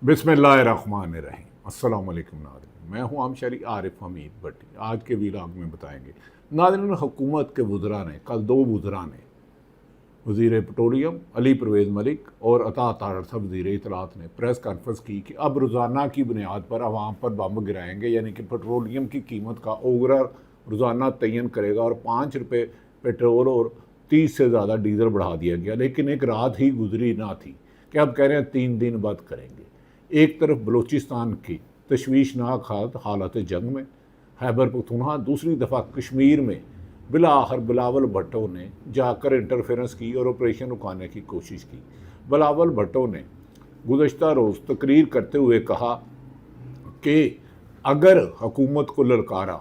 बिस्मिल्लाहिर्रहमानिर्रहीम। अस्सलाम वालेकुम नाज़रीन, मैं हूँ आमशरी आरिफ हमीद भट्टी। आज के व्लॉग में बताएंगे नाज़रीन, हुकूमत के वज़रा ने कल दो वज़रा ने वज़ीर पेट्रोलियम अली परवेज़ मलिक और अता तारसा वज़ीर इत्तलात ने प्रेस कॉन्फ्रेंस की कि अब रोज़ाना की बुनियाद पर आवाम पर बम गिराएंगे, यानी कि पेट्रोलियम की कीमत का ओगरा रोज़ाना तयन करेगा और ₹5 पेट्रोल और 30 से ज़्यादा डीजल बढ़ा दिया गया। लेकिन एक रात ही गुजरी ना थी कि अब कह रहे हैं 3 दिन बाद करेंगे। एक तरफ बलूचिस्तान की तशवीशनाक हालत जंग में खैबर पख्तूनख्वा, दूसरी दफ़ा कश्मीर में बिलाखिर बिलावल भुट्टो ने जाकर इंटरफेरेंस की और ऑपरेशन रुकाने की कोशिश की। बिलावल भुट्टो ने गुज़श्ता रोज़ तकरीर करते हुए कहा कि अगर हुकूमत को ललकारा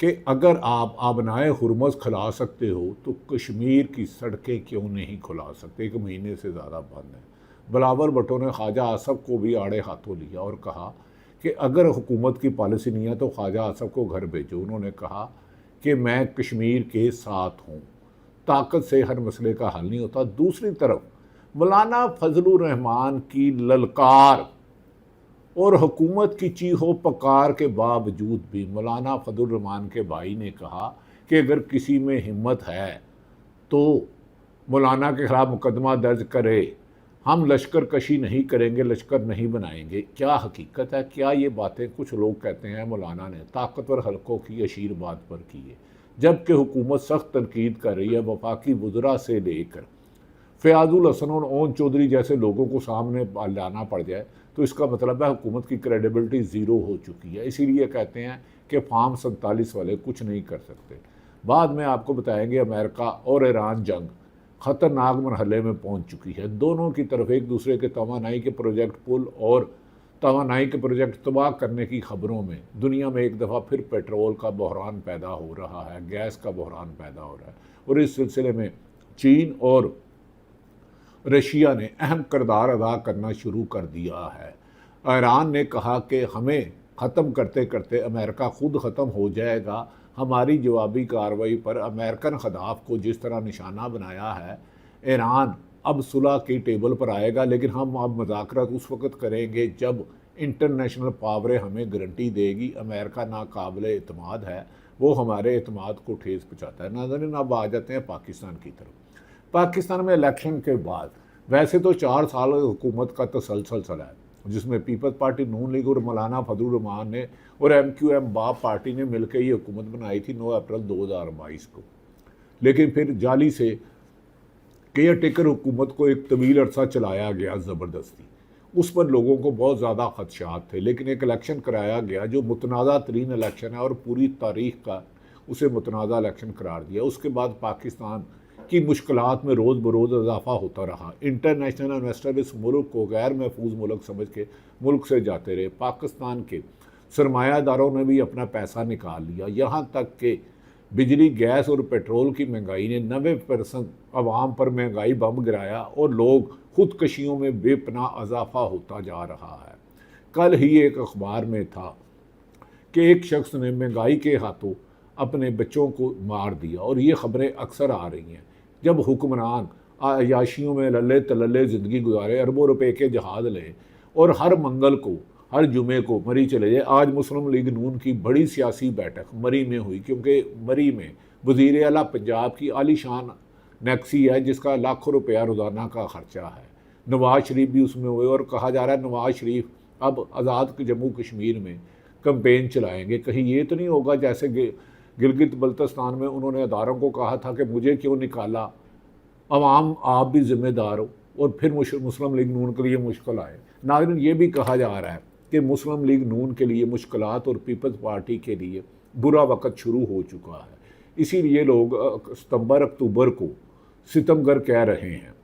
कि अगर आप आबनाए हुरमज़ खुला सकते हो तो कश्मीर की सड़कें क्यों नहीं खुला सकते, 1 महीने से ज़्यादा बंद है। बिलावल भुट्टो ने ख्वाजा आसफ को भी आड़े हाथों लिया और कहा कि अगर हुकूमत की पॉलिसी नहीं है तो ख्वाजा आसफ को घर भेजो। उन्होंने कहा कि मैं कश्मीर के साथ हूँ, ताकत से हर मसले का हल नहीं होता। दूसरी तरफ मौलाना फजलुर रहमान की ललकार और हुकूमत की चीखो पकार के बावजूद भी मौलाना फजलुर रहमान के भाई ने कहा कि अगर किसी में हिम्मत है तो मौलाना के खिलाफ मुकदमा दर्ज करे, हम लश्कर कशी नहीं करेंगे, लश्कर नहीं बनाएंगे। क्या हकीकत है? क्या ये बातें कुछ लोग कहते हैं मौलाना ने ताकतवर हलकों की अशीरबाद पर की है, जबकि हुकूमत सख्त तनकीद कर रही है। वफाकी वज़रा से लेकर फ़याज़ुल हसन और ओन चौधरी जैसे लोगों को सामने लाना पड़ जाए तो इसका मतलब है हुकूमत की क्रेडिबिलिटी ज़ीरो हो चुकी है। इसीलिए कहते हैं कि फार्म 47 वाले कुछ नहीं कर सकते। बाद में आपको बताएंगे अमेरिका और ईरान जंग ख़तरनाक मरहले में पहुंच चुकी है। दोनों की तरफ एक दूसरे के तवानाई के प्रोजेक्ट पुल और तवानाई के प्रोजेक्ट तबाह करने की खबरों में दुनिया में एक दफ़ा फिर पेट्रोल का बहरान पैदा हो रहा है, गैस का बहरान पैदा हो रहा है। और इस सिलसिले में चीन और रशिया ने अहम किरदार अदा करना शुरू कर दिया है। ईरान ने कहा कि हमें ख़त्म करते करते अमेरिका खुद ख़त्म हो जाएगा। हमारी जवाबी कार्रवाई पर अमेरिकन खदाफ को जिस तरह निशाना बनाया है, ईरान अब सुलह की टेबल पर आएगा, लेकिन हम अब मुज़ाकरात उस वक़्त करेंगे जब इंटरनेशनल पावरें हमें गारंटी देगी। अमेरिका नाकाबिल एतमाद है, वो हमारे एतमाद को ठेस पहुँचाता है। नाज़रीन, अब आ जाते हैं पाकिस्तान की तरफ। पाकिस्तान में इलेक्शन के बाद वैसे तो 4 साल हुकूमत का तसलसल चला है, जिसमें पीपल्स पार्टी, नून लीग और मौलाना फजलुर रहमान ने और MQM बाप पार्टी ने मिलकर ये हुकूमत बनाई थी 9 अप्रैल 2022 को। लेकिन फिर जाली से केयर टेकर हुकूमत को एक तवील अरसा चलाया गया ज़बरदस्ती। उस पर लोगों को बहुत ज़्यादा खदशात थे, लेकिन एक इलेक्शन कराया गया जो मुतनाज़ा तरीन इलेक्शन है और पूरी तारीख का उसे मुतनाज़ा इलेक्शन करार दिया। उसके बाद पाकिस्तान की मुश्किलात में रोज़ बरोज़ इजाफा होता रहा। इंटरनेशनल इन्वेस्टर इस मुल्क को गैर महफूज मुल्क समझ के मुल्क से जाते रहे। पाकिस्तान के सरमायादारों ने भी अपना पैसा निकाल लिया। यहाँ तक कि बिजली, गैस और पेट्रोल की महंगाई ने 90% आवाम पर महंगाई बम गिराया और लोग खुदकशियों में बेपनाह इजाफा होता जा रहा है। कल ही एक अखबार में था कि एक शख्स ने महंगाई के हाथों अपने बच्चों को मार दिया, और ये ख़बरें अक्सर आ रही हैं। जब हुक्मरान अयाशियों में लल्ले तलल्ले ज़िंदगी गुजारे, अरबों रुपए के जहाज़ लें और हर मंगल को, हर जुमे को मरी चले जाए। आज मुस्लिम लीग नून की बड़ी सियासी बैठक मरी में हुई, क्योंकि मरी में वज़ीर आला पंजाब की आलीशान नेक्सी है जिसका लाखों रुपया रोज़ाना का ख़र्चा है। नवाज शरीफ भी उसमें हुए और कहा जा रहा है नवाज शरीफ अब आज़ाद जम्मू कश्मीर में कैंपेन चलाएँगे। कहीं ये तो नहीं होगा जैसे गिलगित बल्तिस्तान में उन्होंने अदारों को कहा था कि मुझे क्यों निकाला, अवाम आप भी ज़िम्मेदार हो, और फिर मुस्लिम लीग नून के लिए मुश्किल आए। नाज़रीन, ये भी कहा जा रहा है कि मुस्लिम लीग नून के लिए मुश्किलात और पीपल्स पार्टी के लिए बुरा वक़्त शुरू हो चुका है। इसीलिए लोग सितंबर अक्टूबर को सितमगर कह रहे हैं।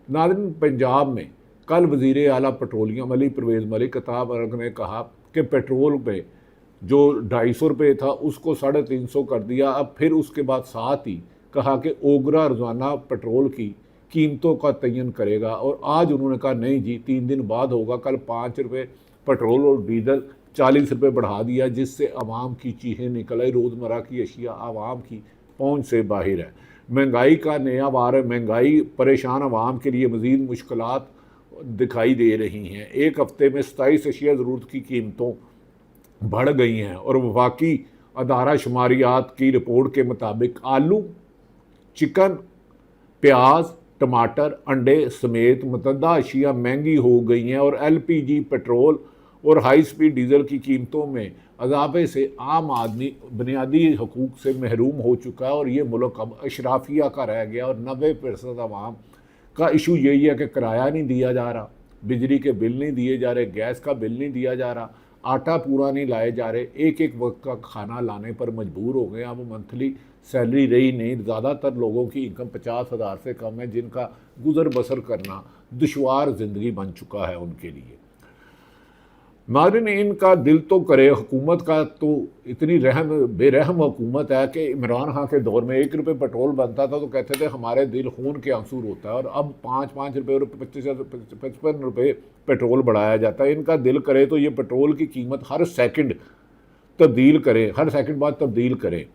नाज़रीन, पंजाब में कल वज़ीर आला पेट्रोलियम अली परवेज़ मलिक ने कहा कि पेट्रोल पे जो 250 रुपये था उसको 350 कर दिया। अब फिर उसके बाद साथ ही कहा कि ओगरा रोज़ाना पेट्रोल की कीमतों का तयन करेगा, और आज उन्होंने कहा नहीं जी 3 दिन बाद होगा। कल 5 रुपये पेट्रोल और डीजल 40 रुपये बढ़ा दिया, जिससे आवाम की चीखें निकल आई। रोज़मर्रा की अशिया आवाम की पहुँच से बाहर है। महंगाई का नया वार है। महंगाई परेशान आवाम के लिए मज़ीद मुश्किलात दिखाई दे रही हैं। एक हफ्ते में 27 अशिया ज़रूरत की कीमतों बढ़ गई हैं और वफाकी अदारा शुमारियात की रिपोर्ट के मुताबिक आलू, चिकन, प्याज, टमाटर, अंडे समेत मुतअद्दा अशिया महंगी हो गई हैं और LPG, पेट्रोल और हाई स्पीड डीजल की कीमतों में इजाफे से आम आदमी बुनियादी हकूक़ से महरूम हो चुका है और ये मुल्क अब अशराफिया का रह गया और 90% आवाम का इशू यही है कि किराया नहीं दिया जा रहा, बिजली के बिल नहीं दिए जा रहे, गैस का बिल नहीं दिया जा रहा, आटा पूरा नहीं लाए जा रहे, एक एक वक्त का खाना लाने पर मजबूर हो गए। अब मंथली सैलरी रही नहीं, ज़्यादातर लोगों की इनकम 50,000 से कम है, जिनका गुजर बसर करना दुश्वार ज़िंदगी बन चुका है उनके लिए। नाज़रीन, इनका दिल तो करे, हुकूमत का तो इतनी बेरहम हुकूमत है कि इमरान खान के दौर में 1 रुपये पेट्रोल बनता था तो कहते थे हमारे दिल खून के आंसू रोता है, और अब 5-5 रुपये और 55 रुपये पेट्रोल बढ़ाया जाता है। इनका दिल करे तो ये पेट्रोल की कीमत हर सेकंड तब्दील करें, हर सेकंड बाद तब्दील करें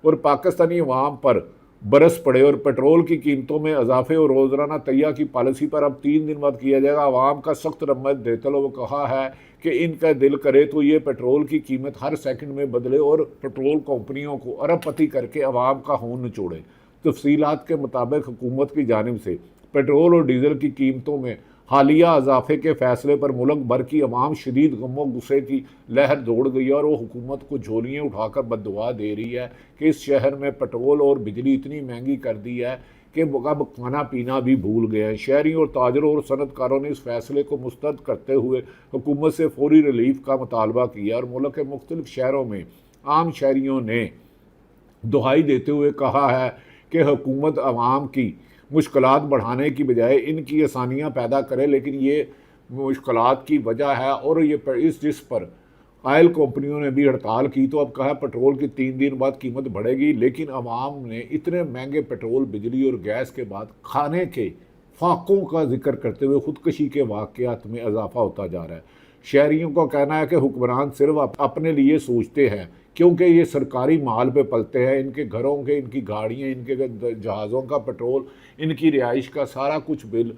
और पाकिस्तानी अवाम पर बरस पड़े और पेट्रोल की कीमतों में इजाफे और रोज़ाना तैयार की पॉलिसी पर अब 3 दिन बाद किया जाएगा। आवाम का सख्त रद्द देते हुए कहा है कि इनका दिल करे तो ये पेट्रोल की कीमत हर सेकंड में बदले और पेट्रोल कंपनियों को अरबपति करके आवाम का खून निचोड़े। तफसीलात के मुताबिक हुकूमत की जानिब से पेट्रोल और डीजल की कीमतों में हालिया इजाफे के फैसले पर मुल्क भर की अवाम शदीद गमो गुस्से की लहर दौड़ गई है और वो हुकूमत को झोलियाँ उठाकर बददुआ दे रही है कि इस शहर में पेट्रोल और बिजली इतनी महंगी कर दी है कि अब खाना पीना भी भूल गए हैं। शहरियों और ताजरों और सनतकारों ने इस फैसले को मुस्तरद करते हुए हुकूमत से फौरी रिलीफ का मुतालबा किया और मुल्क के मुख्तलिफ शहरों में आम शहरियों ने दुहाई देते हुए कहा है कि हुकूमत आवाम की मुश्किलात बढ़ाने की बजाय इनकी आसानियाँ पैदा करे, लेकिन ये मुश्किलात की वजह है और ये जिस पर ऑयल कंपनियों ने भी हड़ताल की तो अब कहा पेट्रोल की 3 दिन बाद कीमत बढ़ेगी, लेकिन आवाम ने इतने महंगे पेट्रोल, बिजली और गैस के बाद खाने के फाकों का जिक्र करते हुए खुदकशी के वाक़यात में इजाफा होता जा रहा है। शहरियों का कहना है कि हुक्मरान सिर्फ अपने लिए सोचते हैं क्योंकि ये सरकारी माल पे पलते हैं, इनके घरों के, इनकी गाड़ियाँ, इनके जहाज़ों का पेट्रोल, इनकी रिहाइश का सारा कुछ बिल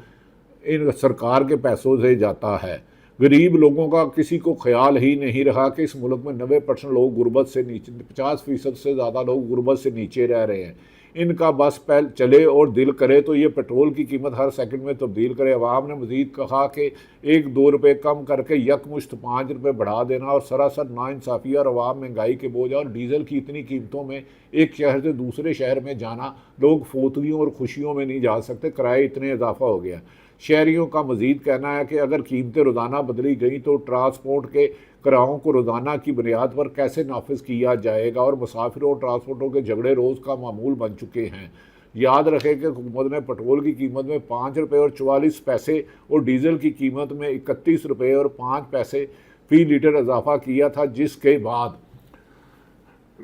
इन सरकार के पैसों से जाता है। गरीब लोगों का किसी को ख्याल ही नहीं रहा कि इस मुल्क में 90% लोग गुर्बत से नीचे, 50% से ज़्यादा लोग गुर्बत से नीचे रह रहे हैं। इनका बस पैल चले और दिल करे तो ये पेट्रोल की कीमत हर सेकंड में तब्दील करे। अवाम ने मज़ीद कहा कि 1-2 रुपये कम करके यकमुश्त 5 रुपये बढ़ा देना और सरासर नाइंसाफ़ी और अवाम महंगाई के बोझ और डीज़ल की इतनी कीमतों में एक शहर से दूसरे शहर में जाना, लोग फोतलियों और खुशियों में नहीं जा सकते, किराए इतने इजाफा हो गया। शहरियों का मज़ीद कहना है कि अगर कीमतें रोज़ाना बदली गई तो ट्रांसपोर्ट के किरायों को रोज़ाना की बुनियाद पर कैसे नाफिज किया जाएगा और मुसाफिरों और ट्रांसपोर्टों के झगड़े रोज़ का मामूल बन चुके हैं। याद रखें कि हुकूमत ने पेट्रोल की कीमत में 5 रुपये और 44 पैसे और डीज़ल की कीमत में 31 रुपये और 5 पैसे फ़ी लीटर इजाफा किया था, जिसके बाद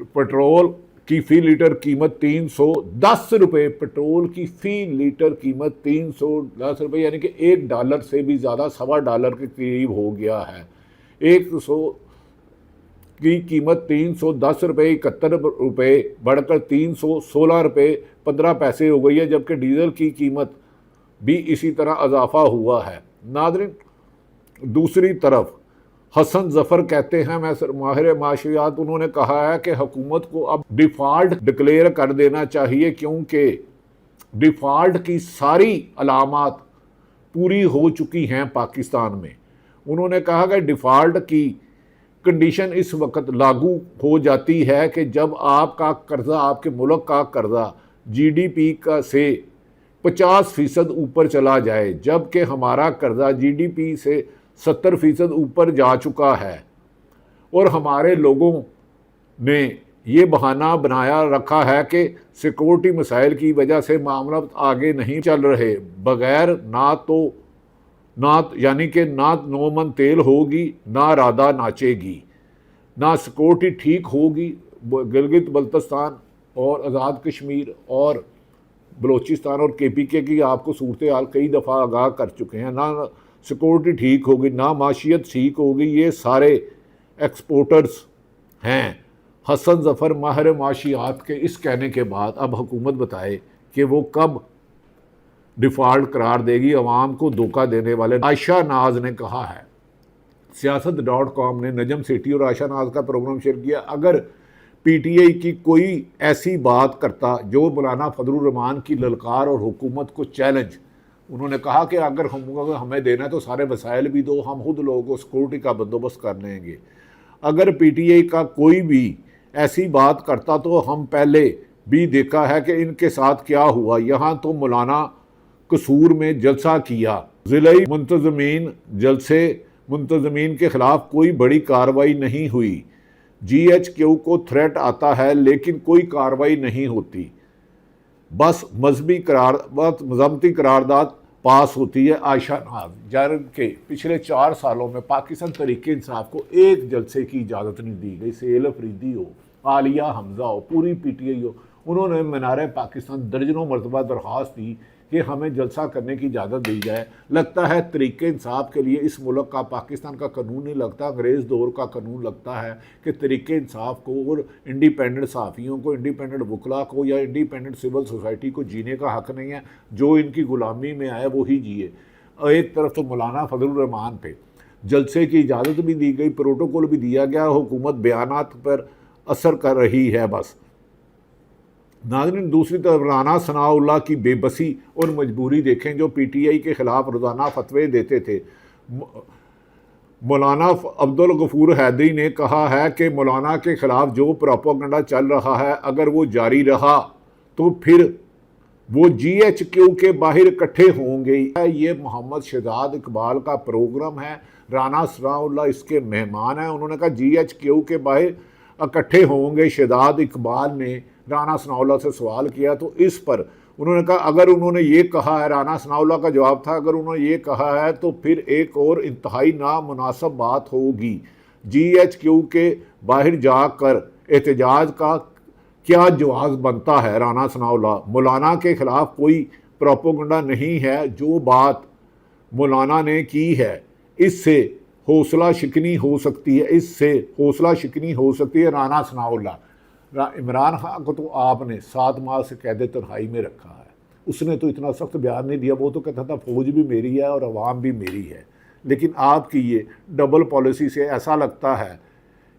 पेट्रोल की फ़ी लीटर कीमत 310 रुपये, पेट्रोल की फ़ी लीटर कीमत 310 रुपये, यानी कि $1 से भी ज़्यादा, $1.25 के करीब हो गया है। 100 की कीमत 310 रुपये 71 रुपये बढ़कर 316 रुपये 15 पैसे हो गई है, जबकि डीज़ल की कीमत भी इसी तरह इजाफा हुआ है। नाज़रीन, दूसरी तरफ हसन जफ़र कहते हैं, माहिर माशियात, उन्होंने कहा है कि हुकूमत को अब डिफ़ॉल्ट डिक्लेयर कर देना चाहिए क्योंकि डिफ़ॉल्ट की सारी अलामात पूरी हो चुकी हैं पाकिस्तान में। उन्होंने कहा कि डिफ़ॉल्ट की कंडीशन इस वक्त लागू हो जाती है कि जब आपका कर्ज़ा, आपके मुल्क का कर्ज़ा GDP का से 50% ऊपर चला जाए, जबकि हमारा कर्ज़ा GDP से 70% ऊपर जा चुका है और हमारे लोगों ने ये बहाना बनाया रखा है कि सिक्योरिटी मसाइल की वजह से मामला आगे नहीं चल रहे, बगैर यानी कि ना नोमन तेल होगी, ना राधा नाचेगी, ना सिक्योरिटी ठीक होगी। गिलगित बल्तिस्तान और आज़ाद कश्मीर और बलोचिस्तान और KPK की आपको सूरत हाल कई दफ़ा आगाह कर चुके हैं। ना सिक्योरिटी ठीक होगी, ना माशियत ठीक होगी, ये सारे एक्सपोर्टर्स हैं। हसन जफ़र माहिर माशियात के इस कहने के बाद अब हुकूमत बताए कि वो कब डिफ़ॉल्ट करार देगी अवाम को धोखा देने वाले। आयशा नाज ने कहा है, siyaasat.com ने नजम सेठी और आयशा नाज का प्रोग्राम शेयर किया, अगर पीटीआई की कोई ऐसी बात करता जो मौलाना फजलुर रहमान की ललकार और हुकूमत को चैलेंज, उन्होंने कहा कि अगर हमें देना है तो सारे वसाइल भी दो, हम खुद लोगों को सिक्योरिटी का बंदोबस्त कर लेंगे। अगर पीटीआई का कोई भी ऐसी बात करता तो हम पहले भी देखा है कि इनके साथ क्या हुआ। यहाँ तो मौलाना कसूर में जलसा किया, ज़िलाई मुंतज़मीन जलसे मुंतज़मीन के ख़िलाफ़ कोई बड़ी कार्रवाई नहीं हुई। GHQ को थ्रेट आता है लेकिन कोई कार्रवाई नहीं होती, बस मजहबती करारदाद पास होती है। आयशा नाज, जबकि पिछले 4 सालों में पाकिस्तान तरीके इंसाफ को एक जलसे की इजाज़त नहीं दी गई। सेल अफरीदी हो, आलिया हमजा हो, पूरी PTI हो, उन्होंने मीनार पाकिस्तान दर्जनों मरतबा दरख्वास्त दी कि हमें जलसा करने की इजाज़त दी जाए। लगता है तरीके इंसाफ के लिए इस मुल्क का, पाकिस्तान का कानून नहीं लगता, अंग्रेज़ दौर का कानून लगता है कि तरीके इंसाफ को और इंडिपेंडेंट सहाफ़ियों को, इंडिपेंडेंट वकला को या इंडिपेंडेंट सिविल सोसाइटी को जीने का हक़ नहीं है। जो इनकी ग़ुलामी में आए वो ही जिए। एक तरफ तो मौलाना फजलुर रहमान पे जलसे की इजाज़त भी दी गई, प्रोटोकॉल भी दिया गया, हुकूमत बयानात पर असर कर रही है बस। नाज़रीन, दूसरी तरफ राना सनाउल्लाह की बेबसी और मजबूरी देखें, जो PTI के ख़िलाफ़ रोज़ाना फतवे देते थे। मौलाना अब्दुल गफूर हैदरी ने कहा है कि मौलाना के ख़िलाफ़ जो प्रोपेगेंडा चल रहा है, अगर वो जारी रहा तो फिर वो GHQ के बाहर इकट्ठे होंगे। ये मोहम्मद शहजाद इकबाल का प्रोग्राम है, राना सनाउल्लाह इसके मेहमान हैं। उन्होंने कहा GHQ के बाहर इकट्ठे होंगे। शहजाद इकबाल ने राना सनाउल्लाह से सवाल किया तो इस पर उन्होंने कहा, अगर उन्होंने ये कहा है, राना सनाउल्लाह का जवाब था, अगर उन्होंने ये कहा है तो फिर एक और इंतहाई नामुनासिब बात होगी। GHQ के बाहर जाकर एहतजाज का क्या जवाब बनता है। राना सनाउल्लाह, मौलाना के ख़िलाफ़ कोई प्रोपेगेंडा नहीं है, जो बात मौलाना ने की है इससे हौसला शिकनी हो सकती है, इससे हौसला शिकनी हो सकती है। राना सनाउल्लाह, इमरान खान को तो आपने 7 माह से कैद तन्हाई में रखा है, उसने तो इतना सख्त बयान नहीं दिया, वो तो कहता था फ़ौज भी मेरी है और अवाम भी मेरी है। लेकिन आपकी ये डबल पॉलिसी से ऐसा लगता है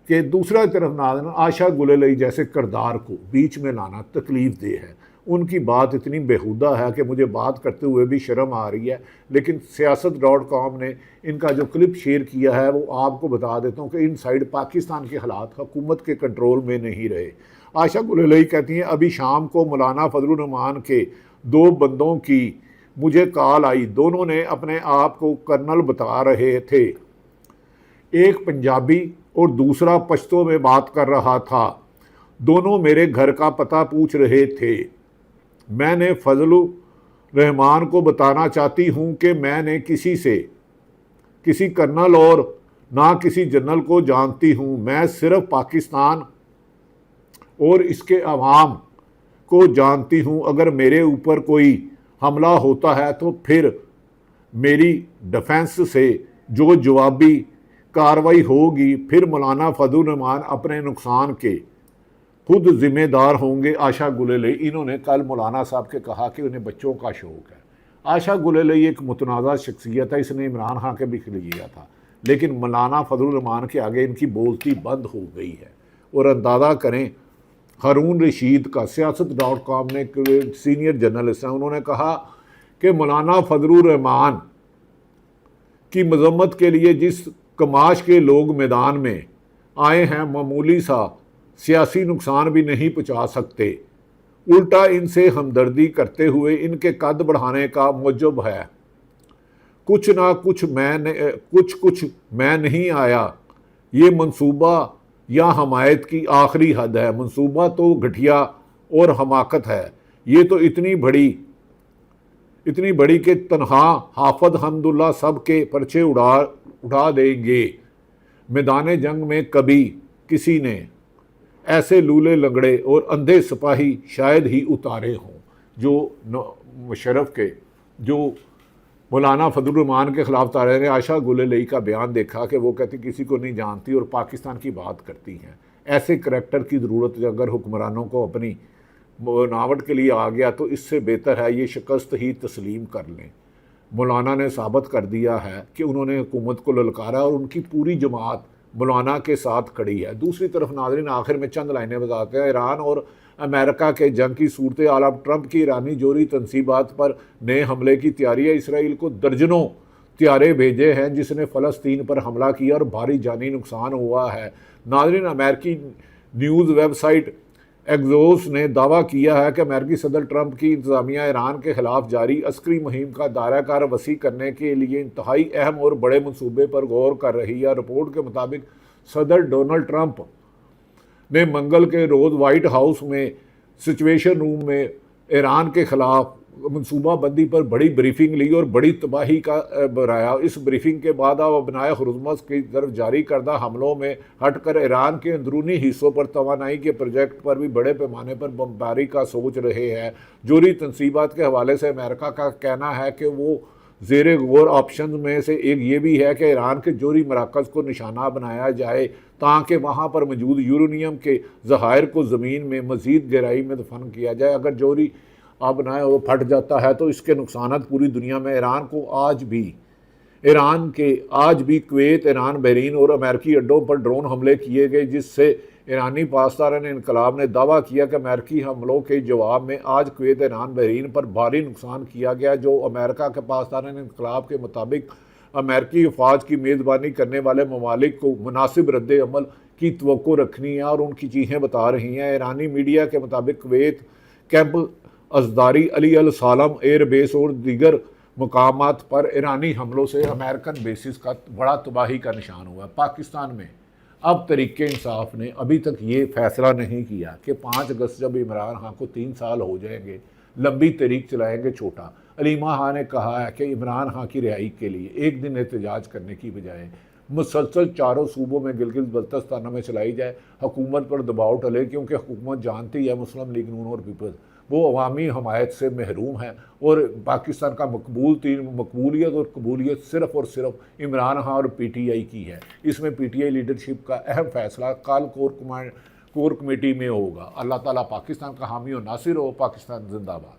कि दूसरा तरफ नाज़रीन आशा गुलेलई जैसे किरदार को बीच में लाना तकलीफ़ दे है। उनकी बात इतनी बेहुदा है कि मुझे बात करते हुए भी शर्म आ रही है। लेकिन siyaasat.com ने इनका जो क्लिप शेयर किया है वो आपको बता देता हूँ कि इनसाइड पाकिस्तान के हालात हुकूमत के कंट्रोल में नहीं रहे। आशा गुलेलई कहती हैं, अभी शाम को मौलाना फजलुर रहमान के 2 बंदों की मुझे कॉल आई, दोनों ने अपने आप को कर्नल बता रहे थे, एक पंजाबी और दूसरा पश्तो में बात कर रहा था, दोनों मेरे घर का पता पूछ रहे थे। मैंने फजलुर रहमान को बताना चाहती हूँ कि मैंने किसी कर्नल और ना किसी जनरल को जानती हूँ, मैं सिर्फ पाकिस्तान और इसके अवाम को जानती हूँ। अगर मेरे ऊपर कोई हमला होता है तो फिर मेरी डिफेंस से जो जवाबी कार्रवाई होगी, फिर मौलाना फजलुर रहमान अपने नुकसान के खुद ज़िम्मेदार होंगे। आशा गुलेलई, इन्होंने कल मौलाना साहब के कहा कि उन्हें बच्चों का शौक़ है। आशा गुलेलई एक मुतनाज़ा शख्सियत है, इसने इमरान खान के भी लिया था, लेकिन मौलाना फजलुर रहमान के आगे इनकी बोलती बंद हो गई है। और अंदाज़ा करें, हारून रशीद का siyaasat.com ने सीनियर जर्नलिस्ट हैं, उन्होंने कहा कि मौलाना फजलुर रहमान की मजम्मत के लिए जिस कमाश के लोग मैदान में आए हैं, मामूली सा सियासी नुकसान भी नहीं पहुँचा सकते, उल्टा इनसे हमदर्दी करते हुए इनके कद बढ़ाने का मौजब है। कुछ मैं नहीं आया, ये मंसूबा या हमायत की आखिरी हद है। मंसूबा तो घटिया और हमाकत है, ये तो इतनी बड़ी कि तनहा हाफिज हमदुल्ला सब के पर्चे उड़ा देंगे। मैदान जंग में कभी किसी ने ऐसे लूले लंगड़े और अंधे सिपाही शायद ही उतारे हों जो मुशर्रफ के, जो मौलाना फजलुर रहमान के ख़िलाफ़ तारे ने। आशा गुलेलई का बयान देखा कि वो कहती किसी को नहीं जानती और पाकिस्तान की बात करती हैं। ऐसे करैक्टर की ज़रूरत अगर हुक्मरानों को अपनी बनावट के लिए आ गया तो इससे बेहतर है ये शिकस्त ही तस्लीम कर लें। मौलाना ने साबित कर दिया है कि उन्होंने हुकूमत को ललकारा और उनकी पूरी जमात मौलाना के साथ खड़ी है। दूसरी तरफ नाज़रीन आखिर में चंद लाइनें बताते हैं। ईरान और अमेरिका के जंग की सूरत हाल, अब ट्रंप की ईरानी जोरी तनसीबात पर नए हमले की तैयारी है। इसराइल को दर्जनों त्यारे भेजे हैं जिसने फ़लस्तीन पर हमला किया और भारी जानी नुकसान हुआ है। नाज़रीन अमेरिकी न्यूज़ वेबसाइट एग्जोस ने दावा किया है कि अमेरिकी सदर ट्रंप की इंतजामिया ईरान के खिलाफ जारी अस्करी मुहिम का दायरा वसी करने के लिए इंतहाई अहम और बड़े मनसूबे पर गौर कर रही है। रिपोर्ट के मुताबिक सदर डोनाल्ड ट्रंप ने मंगल के रोज़ वाइट हाउस में सिचुएशन रूम में ईरान के खिलाफ मनसूबाबंदी पर बड़ी ब्रीफिंग ली और बड़ी तबाही का बनाया। इस ब्रीफिंग के बाद अब अपनाए हुर्मुज़ की तरफ जारी करदा हमलों में हटकर ईरान के अंदरूनी हिस्सों पर तवानाई के प्रोजेक्ट पर भी बड़े पैमाने पर बमबारी का सोच रहे हैं। जोरी तनसीबात के हवाले से अमेरिका का कहना है कि वो ज़ेरे गौर ऑप्शन में से एक ये भी है कि ईरान के जोरी मराकज़ को निशाना बनाया जाए ताकि वहाँ पर मौजूद यूरेनियम के ज़खायर को ज़मीन में मज़ीद गहराई में दफन किया जाए। अगर जोरी अब ना वो फट जाता है तो इसके नुकसान पूरी दुनिया में ईरान के आज भी कुवैत, ईरान, बहरीन और अमेरिकी अड्डों पर ड्रोन हमले किए गए, जिससे ईरानी पासदारान इनकलाब ने दावा किया कि अमेरिकी हमलों के जवाब में आज कुवैत, ईरान, बहरीन पर भारी नुकसान किया गया। जो अमेरिका के पासदारान इनकलाब के मुताबिक अमेरिकी अफवाज की मेज़बानी करने वाले ममालिक को मुनासिब रद्द अमल की तवक्को रखनी है और उनकी चीज़ें बता रही हैं। ईरानी मीडिया के मुताबिक कुवैत कैंप अजदारी, अली अल सालम एयरबेस और दीगर मकामात पर ईरानी हमलों से अमेरिकन बेसिस का बड़ा तबाही का निशान हुआ। पाकिस्तान में अब तरीके इंसाफ ने अभी तक ये फैसला नहीं किया कि 5 अगस्त जब इमरान खान को 3 साल हो जाएंगे, लंबी तरीक चलाएंगे छोटा। अलीमा खान ने कहा है कि इमरान खान की रिहाई के लिए एक दिन एहतजाज करने की बजाय मुसलसल चारों सूबों में गिलगित बल्तिस्तान में चलाई जाए, हुकूमत पर दबाव टले, क्योंकि हुकूमत जानती है मुस्लिम लीग नून और पीपल्स वो अवामी हमायत से महरूम है और पाकिस्तान का मकबूलियत और कबूलियत सिर्फ़ और सिर्फ इमरान खान और PTI की है। इसमें PTI लीडरशिप का अहम फैसला कल कोर कमेटी में होगा। अल्लाह ताला पाकिस्तान का हामी और नासिर हो। पाकिस्तान जिंदाबाद।